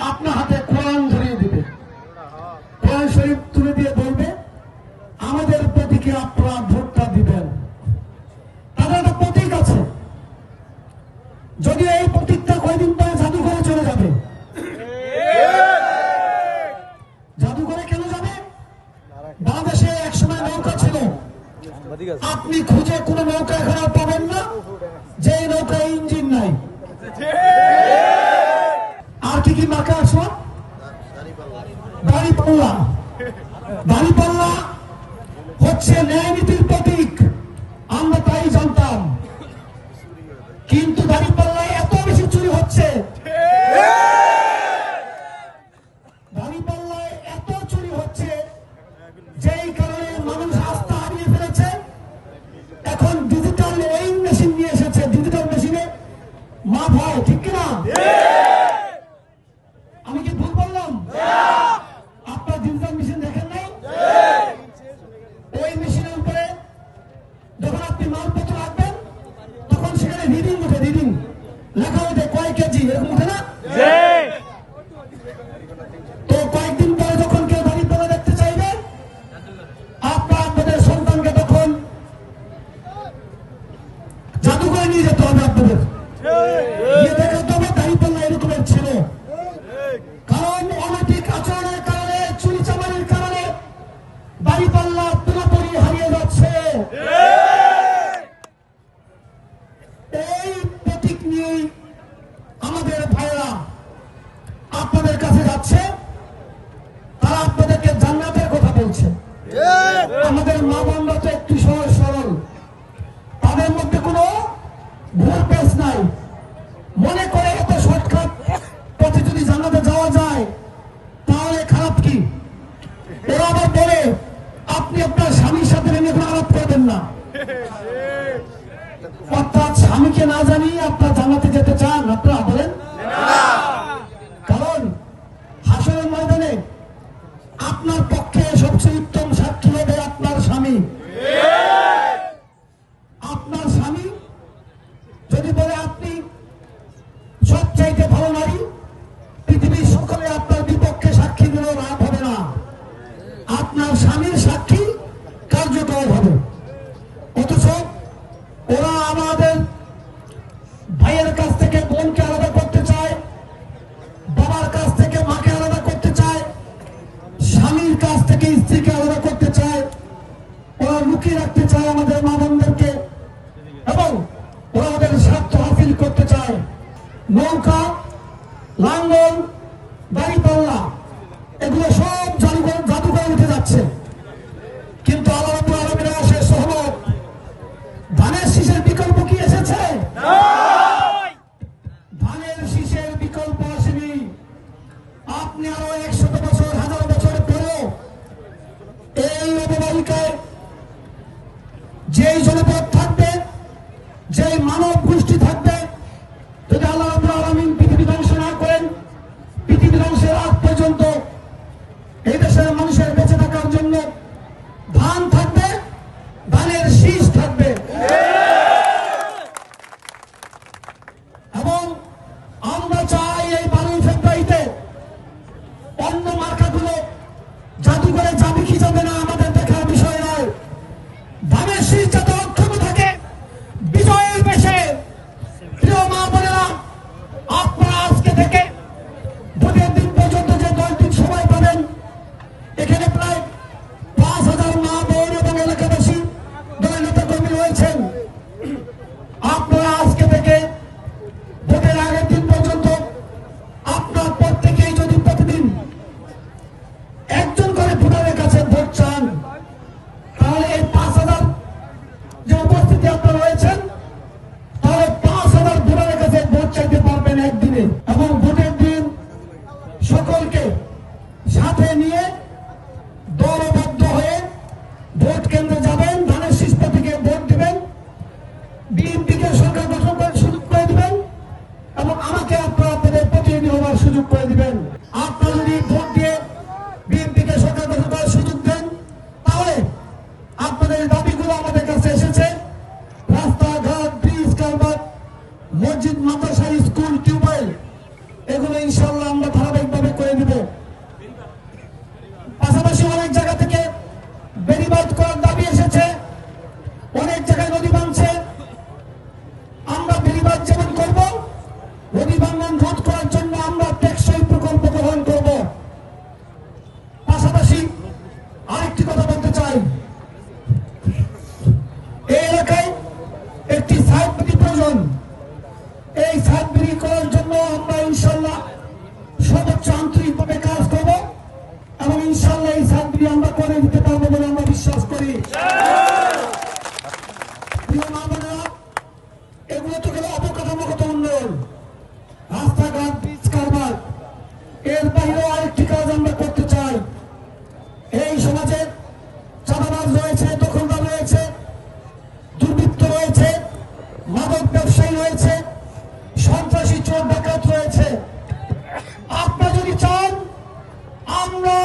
আপনার হাতে কোরআন ধরিয়ে দিবে, কোরআন শরীফ তুলে দিয়ে বলবে আমাদের প্রতীকে আপনারা ভোটটা দিবেন। তাদের একটা প্রতীক আছে, যদিও এই প্রতীকটা কয়দিন পরে জাদুঘরে চলে যাবে। জাদুঘরে কেন যাবে? বাংলাদেশে একসময় নৌকা ছিল, আপনি খুঁজে কোন নৌকা এখানে পাবেন না যে নৌকায় ইঞ্জিন নাই। আর কি কি মার্কা আসলো? দাঁড়িপাল্লা। দাঁড়িপাল্লা হচ্ছে ন্যায় নীতির প্রতীক, আমরা তাই জানতাম, কিন্তু দাঁড়িপাল্লায় এত বেশি চুরি হচ্ছে, দাঁড়িপাল্লায় এত চুরি হচ্ছে যেই কারণে মানুষ আস্থা হারিয়ে ফেলেছে। এখন ডিজিটাল এই মেশিন নিয়ে এসেছে, ডিজিটাল মেশিনে মাপ হয়, ঠিক কিনা? আমি কি ভুল বললাম? আপনার ডিজিটাল মেশিন দেখেন নাই? ওই মেশিনের উপরে যখন আপনি মালপত্র রাখবেন তখন সেখানে রিডিং উঠে, রিডিং লেখা ওঠে কয় কেজি, এরকম উঠে না? তো কয়েকদিন পরে যখন কেউ দাঁড়িপাল্লা দেখতে চাইবে, আপনাদের সন্তানকে তখন জাদুঘরে নিয়ে যেতে হবে, আপনাদের গিয়ে দেখাতে হবে দাঁড়িপাল্লা এরকমের ছিল। কারণ অনৈতিক আচরণের কারণে, চুরি চামারির কারণে দাঁড়িপাল্লা পুরোপুরি হারিয়ে যাচ্ছে। এই প্রতীক নিয়েই আমাদের ভাইরা আপনাদের কাছে যাচ্ছে, তারা আপনাদেরকে জান্নাতের কথা বলছে। আমাদের মা বোনরা তো একটু সহজ সরল, তাদের মধ্যে কোনো ভুল পেশ নাই, মনে করে এত শর্টকাট পথে যদি জান্নাতে যাওয়া যায় তাহলে খারাপ কি? ওরা আবার বলে আপনি আপনার স্বামীর সাথে নেমে কোনো আলাপ করবেন না, অর্থাৎ স্বামীকে না জানিয়ে আপনার জান্নাতে যেতে চান আপনারা বলেন? কারণ হাসরের ময়দানে আপনার পক্ষে সবচেয়ে উত্তম সাক্ষী হবে আপনার স্বামী। আপনার স্বামী যদি বলে আপনি সবচাইতে ভালো নারী, পৃথিবীর সকলে আপনার বিপক্ষে সাক্ষী দিলেও লাভ হবে না, আপনার স্বামীর সাক্ষী কার্যকর হবে। অথচ ওরা আমাদের ভাইয়ের কাছ থেকে বোনকে আলাদা করতে চায়, বাবার কাছ থেকে মাকে আলাদা করতে চায়, স্বামীর কাছ থেকে স্ত্রীকে আলাদা করতে চায়, ওরা লুকিয়ে রাখতে চায় আমাদের মা বোনদেরকে, এবং ওরা ওদের স্বার্থ হাসিল করতে চায়। নৌকা, লাঙ্গল, দাঁড়িপাল্লা এগুলো সব জাদুঘরে উঠে যাচ্ছে, কিন্তু আল্লাহ রাব্বুল আলামিনের অশেষ রহমত, ধানের শীষের বিকল্প কি এসেছে? ধানের শীষের বিকল্প আসেনি। আপনি আরো 100 বছর, 1000 বছর পরেও এই অববাহিকায় যেই জনপদ থাকবে, যেই মানব গোষ্ঠী থাকবে, যদি আল্লাহ রাব্বুল আলামিন পৃথিবী ধ্বংস না করেন, পৃথিবী ধ্বংসের আগ পর্যন্ত এই দেশের মানুষের বেঁচে থাকার জন্য ধান থাকবে, ধানের শীষ থাকবে। এবং আমরা চাই এই 12 ফেব্রুয়ারিতে অন্য মার্কাগুলো জাদুঘরে যাবে কি যাবে না আমাদের দেখার বিষয় নয়, ধানের শীষ যাতে অক্ষত থাকে বিজয়ের বেশে। প্রিয় মা বোনেরা, আপনারা আজকে থেকে ভোটের দিন পর্যন্ত যে 10 দিন সময় পাবেন, এখানে প্রায় 5000 মা বোন এবং এলাকাবাসী দলের নেতা কর্মী রয়েছেন। আপনারা আজকে থেকে ভোটের আগের দিন পর্যন্ত আপনার প্রত্যেকেই যদি প্রতিদিন একজন করে ভোটারের কাছে ভোট চান, তাহলে এই 5000 যে উপস্থিতি আপনারা রয়েছেন, তাহলে 5000 ভোটারের কাছে ভোট চাইতে পারবেন একদিনে। এবং ভোটের দিন সকলকে সাথে নিয়ে দলবদ্ধ হয়ে ভোট কেন্দ্রে যাবেন, ধানের শীষ প্রতীকে ভোট দিবেন, বিএনপিকে সরকার গঠন করার সুযোগ করে দিবেন, এবং আমাকে আপনারা আপনাদের প্রতিনিধি হওয়ার সুযোগ করে দিবেন। আপনারা যদি ভোট দিয়ে বিএনপিকে সরকার গঠন করার সুযোগ দেন, তাহলে আপনাদের দাবিগুলো আমাদের কাছে এসেছে, রাস্তাঘাট, ব্রিজ, কালভার্ট, মসজিদ, মাদ্রাসা, স্কুল, টিউবওয়েল, এগুলো ইনশাআল্লাহ আমরা ধারাবাহিক এর বাইরেও আরেকটি কাজ আমরা করতে চাই। এই সমাজে চাঁদাবাজ রয়েছে, দখলদার রয়েছে, দুর্বৃত্ত রয়েছে, মাদক ব্যবসায়ী রয়েছে, সন্ত্রাসী চোর ডাকাত রয়েছে। আপনারা যদি চান আমরা